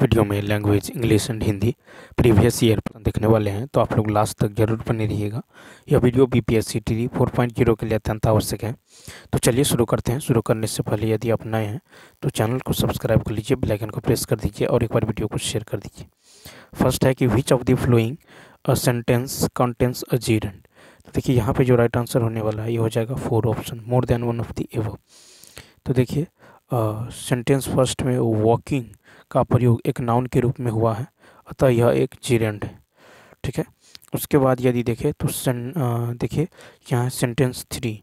Video में language English and Hindi previous year पर देखने वाले हैं, तो आप लोग लास्ट तक जरूर बने रहिएगा। यह वीडियो बीपीएससी टी 4.0 के लिए अत्यंत आवश्यक है। तो चलिए शुरू करते हैं। शुरू करने से पहले यदि आप नए हैं तो चैनल को सब्सक्राइब कर लीजिए, बेल आइकन को प्रेस कर दीजिए और एक बार वीडियो को शेयर कर दीजिए। फर्स्ट है कि which of the flowing a sentence contains a जीरेंड। तो देखिए यहाँ पे जो राइट आंसर होने वाला है ये हो जाएगा 4 option, more than one of the above. तो देखिए सेंटेंस फर्स्ट में वॉकिंग का प्रयोग एक नाउन के रूप में हुआ है, अतः यह एक जीरेंड है। ठीक है। उसके बाद यदि देखें तो देखिए यहाँ सेंटेंस 3,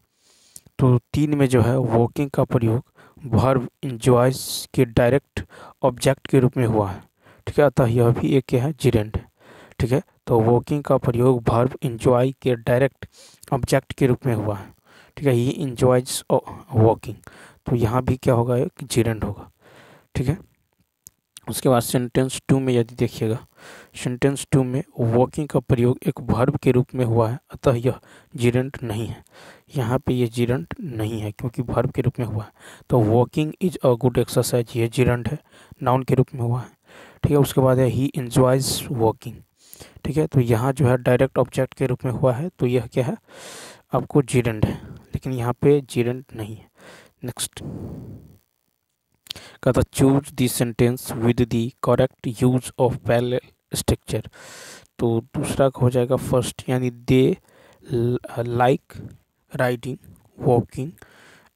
तो 3 में जो है वॉकिंग का प्रयोग वर्ब इंजॉयज के डायरेक्ट ऑब्जेक्ट के रूप में हुआ है। ठीक है, अतः यह भी एक क्या है, जीरेंड है। ठीक है, तो वॉकिंग का प्रयोग वर्ब इंजॉय के डायरेक्ट ऑब्जेक्ट के रूप में हुआ है। ठीक है, ही इंजॉयज वॉकिंग, तो यहाँ भी क्या होगा, एक जीरेंड होगा। ठीक है। उसके बाद सेंटेंस 2 में यदि देखिएगा, सेंटेंस 2 में वॉकिंग का प्रयोग एक वर्ब के रूप में हुआ है, अतः यह जीरेंड नहीं है। यहाँ पे ये जीरेंड नहीं है क्योंकि वर्ब के रूप में हुआ है। तो walking is a good exercise, ये जीरेंड है, नाउन के रूप में हुआ है। ठीक है। उसके बाद है ही एंजॉयज वॉकिंग। ठीक है, तो यहाँ जो है डायरेक्ट ऑब्जेक्ट के रूप में हुआ है, तो यह क्या है, आपको जीरेंड है, लेकिन यहाँ पे जीरेंड नहीं है। नेक्स्ट कहता choose the sentence with the correct use of parallel structure. तो दूसरा हो जाएगा फर्स्ट, यानी they like riding, walking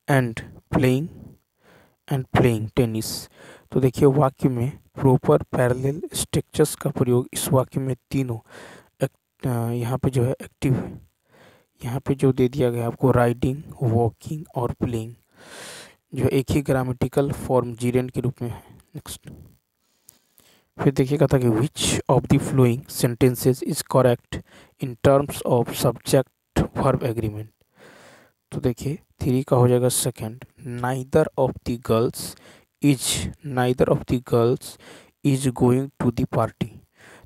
and playing tennis. तो देखिए वाक्य में प्रॉपर पैरेलल स्ट्रक्चर्स का प्रयोग इस वाक्य में तीनों यहाँ पे जो है एक्टिव है। यहाँ पे जो दे दिया गया आपको राइडिंग, वॉकिंग और प्लेइंग, जो एक ही ग्रामेटिकल फॉर्म जीरेंड के रूप में है। नेक्स्ट फिर देखिएगा था कि which of the following sentences is correct in terms of subject verb agreement. तो देखिए 3 का हो जाएगा second, neither of the girls is going to the party.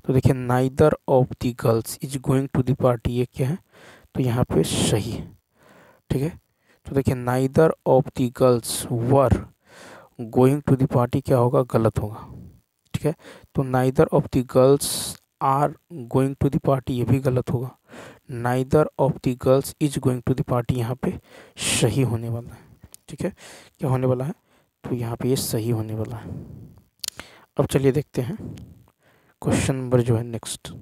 तो देखिए neither of the girls is going to the party, ये क्या है, तो यहाँ पे सही है। ठीक है, तो देखिए neither of the girls were going to the party क्या होगा, गलत होगा। ठीक है, तो neither of the girls are going to the party, ये भी गलत होगा। Neither of the girls is going to the party यहाँ पे सही होने वाला है। ठीक है, क्या होने वाला है, तो यहाँ पे ये सही होने वाला है। अब चलिए देखते हैं क्वेश्चन नंबर जो है नेक्स्ट।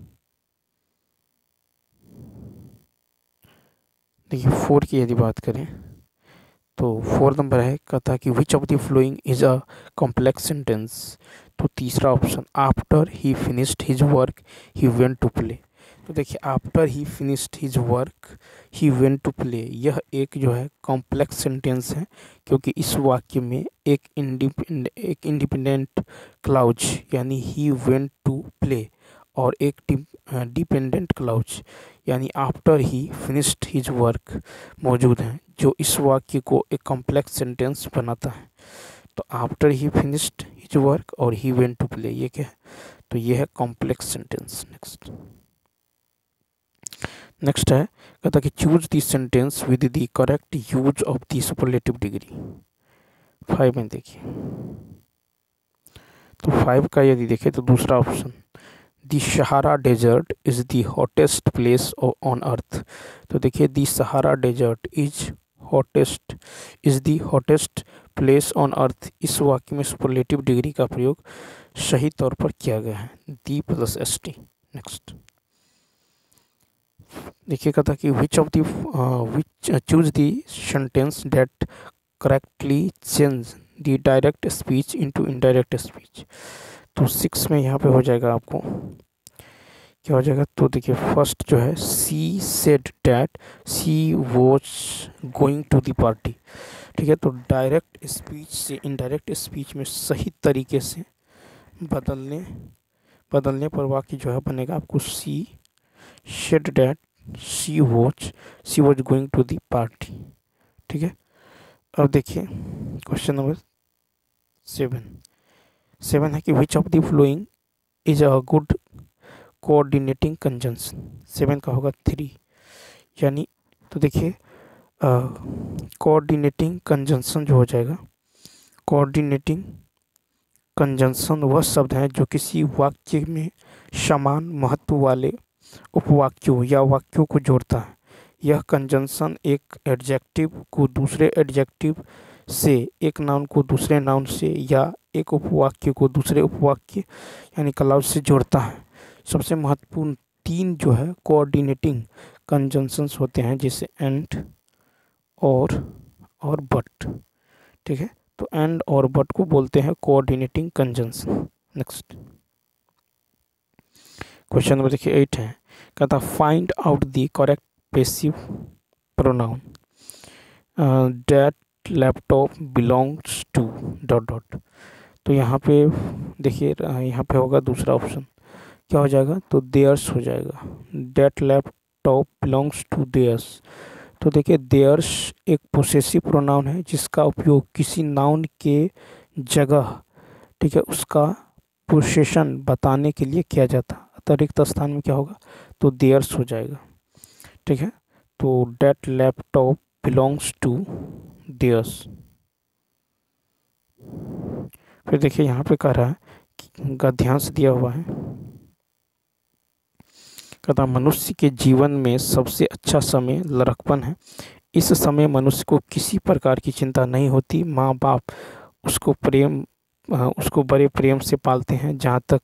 देखिए 4 की यदि बात करें तो 4 नंबर है, कहता कि which of the following is a complex sentence. तो तीसरा option, after he finished his work he went to play. तो देखिए after he finished his work he went to play, यह एक जो है कॉम्प्लेक्स सेंटेंस है, क्योंकि इस वाक्य में एक इंडिपेंडेंट क्लाउज यानी ही वेंट टू प्ले और एक डिपेंडेंट क्लाउज यानी after he finished his work मौजूद हैं, जो इस वाक्य को एक कॉम्प्लेक्स सेंटेंस बनाता है। तो after he finished his work और ही वेंट टू प्ले, ये क्या है, तो ये है कॉम्प्लेक्स सेंटेंस। नेक्स्ट है, कहता कि choose the sentence with the correct use of the superlative degree. 5 में देखिए, तो 5 का यदि देखें तो दूसरा option, the Sahara desert is the hottest place on earth. तो देखिए the Sahara desert is the hottest place on earth, इस वाक्य में सुपरलेटिव डिग्री का प्रयोग सही तौर पर किया गया है, D plus S T. Next देखिएगा था कि which choose the sentence that correctly change the direct speech into indirect speech. तो 6 में यहाँ पे हो जाएगा आपको क्या हो जाएगा, तो देखिए फर्स्ट जो है, she said that she was going to the party. ठीक है, तो डायरेक्ट स्पीच से इनडायरेक्ट स्पीच में सही तरीके से बदलने पर वाक्य जो है बनेगा आपको, she said that she was going to the party. ठीक है, अब देखिए क्वेश्चन नंबर 7 है कि which of the following is a good coordinating conjunction. 7 का होगा 3, यानी तो देखिए कोऑर्डिनेटिंग कंजंक्शन जो हो जाएगा, कोऑर्डिनेटिंग कंजंक्शन वह शब्द है जो किसी वाक्य में समान महत्व वाले उपवाक्यों या वाक्यों को जोड़ता है। यह कंजंक्शन एक एडजेक्टिव को दूसरे एडजेक्टिव से, एक नाउन को दूसरे नाउन से या एक उपवाक्य को दूसरे उपवाक्य यानी क्लाउज से जोड़ता है। सबसे महत्वपूर्ण 3 जो है कोऑर्डिनेटिंग कंजंक्शंस होते हैं, जैसे एंड, और बट। ठीक है, तो एंड और बट को बोलते हैं coordinating conjunction. Next question number देखिए 8 है, कहता find out the correct passive pronoun that laptop belongs to dot dot. तो यहाँ पे देखिए, यहाँ पे होगा दूसरा ऑप्शन, क्या हो जाएगा, तो देयर्स हो जाएगा। That laptop belongs to theirs. तो देखिए देयर्स एक पोसेसिव प्रोनाउन है जिसका उपयोग किसी नाउन के जगह, ठीक है, उसका पोसेशन बताने के लिए किया जाता है। अतिरिक्त स्थान में क्या होगा, तो देयर्स हो जाएगा। ठीक है, तो that laptop belongs to theirs. फिर देखिए यहाँ पे कह रहा है कि गद्यांश दिया हुआ है, कहता मनुष्य के जीवन में सबसे अच्छा समय लड़कपन है। इस समय मनुष्य को किसी प्रकार की चिंता नहीं होती। माँ बाप उसको बड़े प्रेम से पालते हैं। जहाँ तक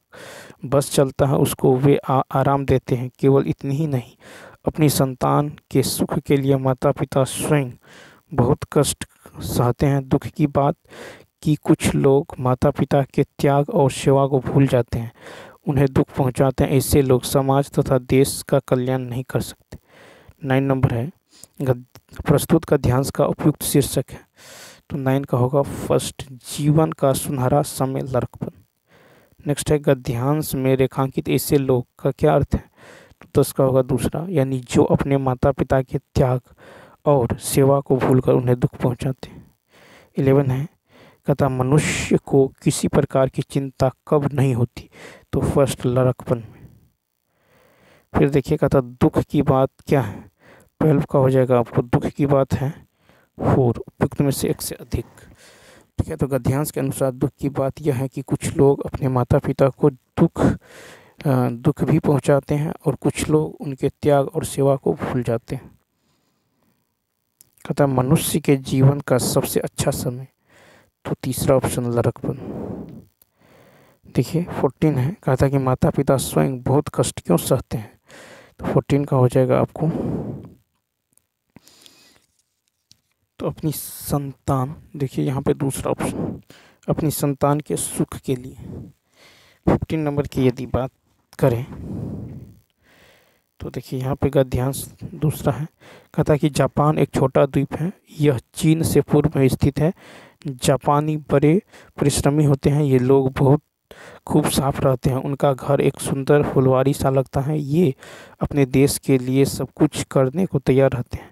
बस चलता है उसको वे आराम देते हैं। केवल इतनी ही नहीं, अपनी संतान के सुख के लिए माता पिता स्वयं बहुत कष्ट सहते हैं। दुख की बात कि कुछ लोग माता पिता के त्याग और सेवा को भूल जाते हैं, उन्हें दुख पहुंचाते हैं। ऐसे लोग समाज तथा देश का कल्याण नहीं कर सकते। 9 नंबर है, प्रस्तुत गद्यांश का उपयुक्त शीर्षक है। तो 9 का होगा फर्स्ट, जीवन का सुनहरा समय लड़कपन। नेक्स्ट है, गद्यांश में रेखांकित ऐसे लोग का क्या अर्थ है, तो 10 का होगा दूसरा, यानी जो अपने माता पिता के त्याग और सेवा को भूलकर उन्हें दुख पहुंचाते हैं। 11 है, कहता मनुष्य को किसी प्रकार की चिंता कब नहीं होती, तो फर्स्ट लड़कपन में। फिर देखिए कहता दुख की बात क्या है, 12 का हो जाएगा आपको, दुख की बात है 4, उपयुक्त में से 1 से अधिक। ठीक है, तो गद्यांश के अनुसार दुख की बात यह है कि कुछ लोग अपने माता पिता को दुख भी पहुंचाते हैं और कुछ लोग उनके त्याग और सेवा को भूल जाते हैं। कहता मनुष्य के जीवन का सबसे अच्छा समय, तो तीसरा ऑप्शन लड़कपन। देखिए 14 है, कहता कि माता पिता स्वयं बहुत कष्ट क्यों सहते हैं, तो 14 का हो जाएगा आपको, तो अपनी संतान, देखिए यहाँ पे दूसरा ऑप्शन, अपनी संतान के सुख के लिए। 15 नंबर की यदि बात करें तो देखिए यहाँ पे गद्यांश दूसरा है, कहता कि जापान एक छोटा द्वीप है, यह चीन से पूर्व में स्थित है। जापानी बड़े परिश्रमी होते हैं, ये लोग बहुत खूब साफ रहते हैं, उनका घर एक सुंदर फुलवारी सा लगता है। ये अपने देश के लिए सब कुछ करने को तैयार रहते हैं।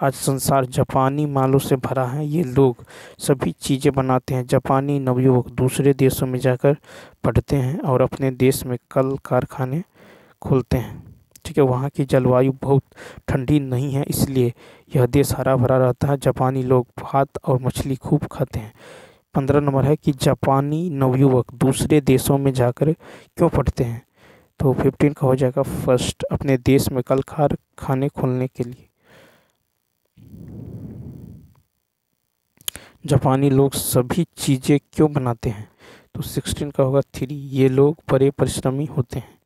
आज संसार जापानी मालों से भरा है, ये लोग सभी चीज़ें बनाते हैं। जापानी नवयुवक दूसरे देशों में जाकर पढ़ते हैं और अपने देश में कल कारखाने खोलते हैं। ठीक है, वहाँ की जलवायु बहुत ठंडी नहीं है, इसलिए यह देश हरा भरा रहता है। जापानी लोग भात और मछली खूब खाते हैं। 15 नंबर है कि जापानी नवयुवक दूसरे देशों में जाकर क्यों पढ़ते हैं, तो 15 का हो जाएगा फर्स्ट, अपने देश में कल कारखाने खोलने के लिए। जापानी लोग सभी चीज़ें क्यों बनाते हैं, तो 16 का होगा 3, ये लोग बड़े परिश्रमी होते हैं।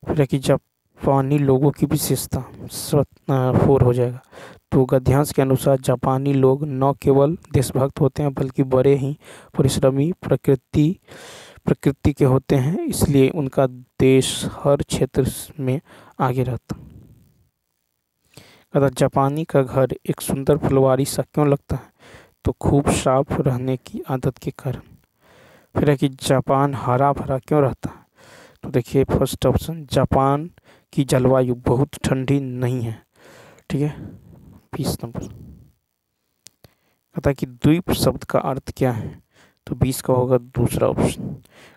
फिर कि जापानी लोगों की विशेषता 4 हो जाएगा। तो गद्यांश के अनुसार जापानी लोग न केवल देशभक्त होते हैं बल्कि बड़े ही परिश्रमी प्रकृति के होते हैं, इसलिए उनका देश हर क्षेत्र में आगे रहता। कहता जापानी का घर एक सुंदर फुलवारी सा क्यों लगता है, तो खूब साफ रहने की आदत के कारण। फिर है कि जापान हरा भरा क्यों रहता है, तो देखिए फर्स्ट ऑप्शन, जापान की जलवायु बहुत ठंडी नहीं है। ठीक है, 20 नंबर। कहता कि द्वीप शब्द का अर्थ क्या है, तो 20 का होगा दूसरा ऑप्शन।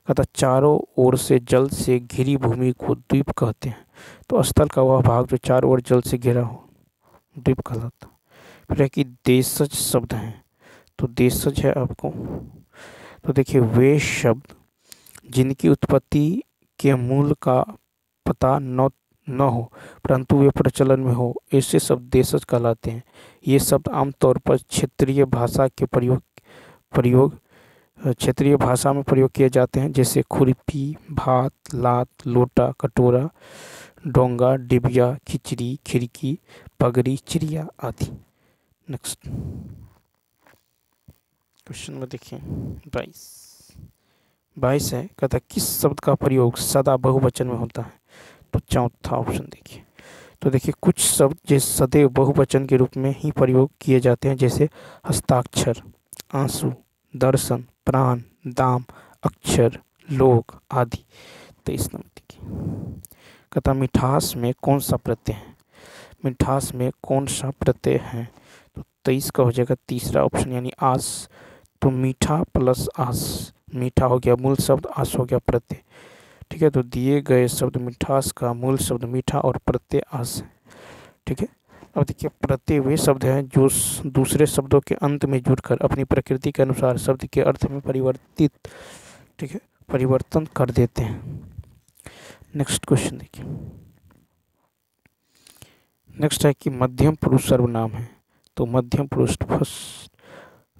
कहता चारों ओर से जल से घिरी भूमि को द्वीप कहते हैं, तो स्थल का वह भाग जो चारों ओर जल से घिरा हो द्वीप कहलाता। फिर है कि देशज शब्द है, तो देशज है आपको, तो देखिए वे शब्द जिनकी उत्पत्ति के मूल का पता न हो परंतु वे प्रचलन में हो, ऐसे शब्द देशज कहलाते हैं। ये शब्द आमतौर पर क्षेत्रीय भाषा के प्रयोग क्षेत्रीय भाषा में प्रयोग किए जाते हैं, जैसे खुरपी, भात, लात, लोटा, कटोरा, डोंगा, डिबिया, खिचड़ी, खिड़की, पगड़ी, चिड़िया आदि। नेक्स्ट क्वेश्चन में देखिए 22 है, कहता है किस शब्द का प्रयोग सदा बहुवचन में होता है? तो चौथा ऑप्शन देखिए। तो देखिए कुछ शब्द जैसे सदैव बहुवचन के रूप में ही प्रयोग किए जाते हैं, जैसे हस्ताक्षर, आंसू, दर्शन, प्राण, दाम, अक्षर, लोग आदि। 23 नंबर देखिए, कहता मिठास में कौन सा प्रत्यय है? मिठास में कौन सा प्रत्यय है? तो 23 का हो जाएगा तीसरा ऑप्शन यानी आस। तो मीठा प्लस आस, मीठा हो गया मूल शब्द, आस हो गया प्रत्यय। ठीक है, तो दिए गए शब्द मिठास का मूल शब्द मीठा और प्रत्यय आस है। ठीक है, अब देखिए प्रत्यय वे शब्द हैं जो दूसरे शब्दों के अंत में जुड़कर अपनी प्रकृति के अनुसार शब्द के अर्थ में परिवर्तन कर देते हैं। नेक्स्ट क्वेश्चन देखिए, नेक्स्ट है कि मध्यम पुरुष सर्वनाम है। तो मध्यम पुरुष फर्स्ट,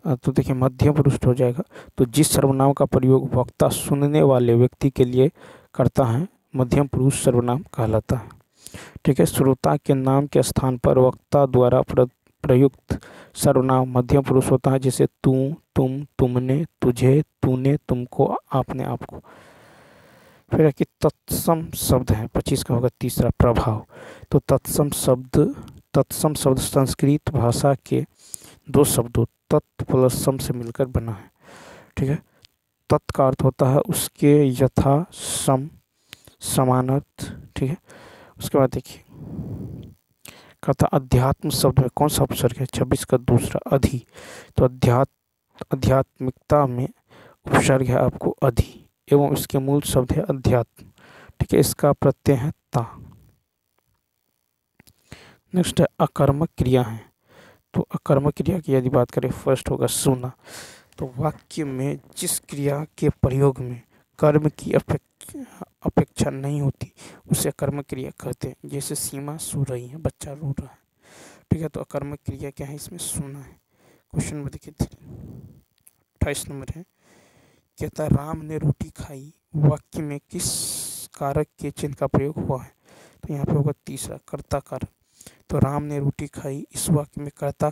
तो देखिए मध्यम पुरुष हो जाएगा। तो जिस सर्वनाम का प्रयोग वक्ता सुनने वाले व्यक्ति के लिए करता है मध्यम पुरुष सर्वनाम कहलाता है। ठीक है, श्रोता के नाम के स्थान पर वक्ता द्वारा प्रयुक्त सर्वनाम मध्यम पुरुष होता है, जैसे तू, तुम, तुमने, तुझे, तूने, तुमको, आपने, आपको। फिर है कि तत्सम शब्द है, 25 का होगा तीसरा प्रभाव। तो तत्सम शब्द संस्कृत भाषा के दो शब्दों तत् प्लस सम से मिलकर बना है। ठीक है, तत् का अर्थ होता है उसके यथा सम, समानर्थ। ठीक है, उसके बाद देखिए कहता अध्यात्म शब्द में कौन सा उपसर्ग है? 26 का दूसरा अधि। तो आध्यात्मिकता में उपसर्ग है आपको अधि एवं इसके मूल शब्द है अध्यात्म। ठीक है, इसका प्रत्यय है ता। नेक्स्ट है अकर्मक क्रिया है। तो अकर्मक क्रिया की यदि बात करें फर्स्ट होगा सुना। तो वाक्य में जिस क्रिया के प्रयोग में कर्म की अपेक्षा नहीं होती उसे अकर्मक क्रिया कहते हैं, जैसे सीमा सो रही है, बच्चा रो रहा है। ठीक है, तो अकर्मक क्रिया क्या है? इसमें सुना है। क्वेश्चन में देखिए 28 नंबर है, कहता राम ने रोटी खाई, वाक्य में किस कारक के चिन्ह का प्रयोग हुआ है? तो यहाँ पे होगा तीसरा कर्ता कारक। तो राम ने रोटी खाई, इस वाक्य में कर्ता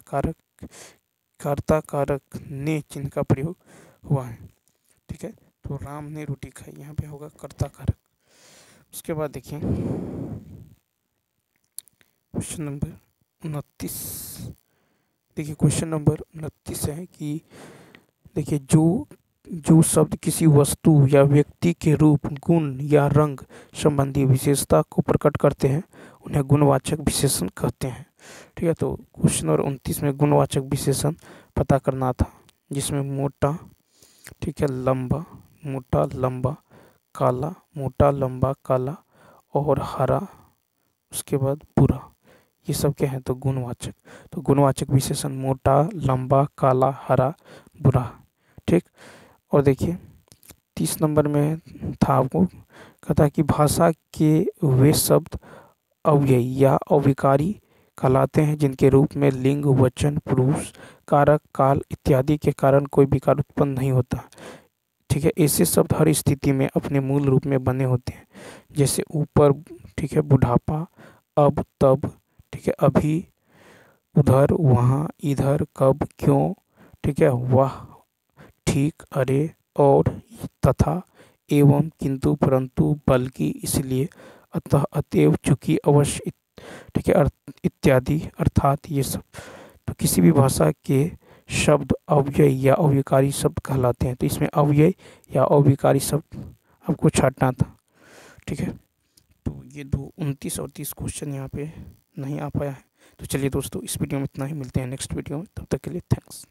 कारक ने चिन्ह का प्रयोग हुआ है। ठीक है, तो राम ने रोटी खाई, यहाँ पे होगा कर्ता कारक। उसके बाद देखिए क्वेश्चन नंबर 29। देखिए क्वेश्चन नंबर 29 है कि देखिए जो शब्द किसी वस्तु या व्यक्ति के रूप, गुण या रंग संबंधी विशेषता को प्रकट करते हैं उन्हें गुणवाचक विशेषण कहते हैं। ठीक है, तो क्वेश्चन नंबर 29 में गुणवाचक विशेषण पता करना था, जिसमें मोटा, ठीक है, लंबा, मोटा लंबा, काला, मोटा लंबा काला और हरा, उसके बाद बुरा, ये सब क्या है? तो गुणवाचक। तो गुणवाचक विशेषण मोटा, लंबा, काला, हरा, बुरा। ठीक, और देखिए 30 नंबर में था आपको कहता है कि भाषा के वे शब्द अव्ययी या अविकारी कहलाते हैं जिनके रूप में लिंग, वचन, पुरुष, कारक, काल इत्यादि के कारण कोई विकार उत्पन्न नहीं होता। ठीक है, ऐसे शब्द हर स्थिति में अपने मूल रूप में बने होते हैं, जैसे ऊपर, ठीक है, बुढ़ापा, अब, तब, ठीक है, अभी, उधर, वहाँ, इधर, कब, क्यों, ठीक है, वह, ठीक, अरे, और, तथा, एवं, किंतु, परंतु, बल्कि, इसलिए, अतः, अतएव, चूंकि, अवश्य, ठीक है, इत्यादि, अर्थात ये सब। तो किसी भी भाषा के शब्द अव्ययी या अविकारी शब्द कहलाते हैं। तो इसमें अव्ययी या अविकारी शब्द आपको छांटना था। ठीक है, तो ये 29 और 30 क्वेश्चन यहाँ पे नहीं आ पाया है। तो चलिए दोस्तों, इस वीडियो में इतना ही, मिलते हैं नेक्स्ट वीडियो में, तब तक के लिए थैंक्स।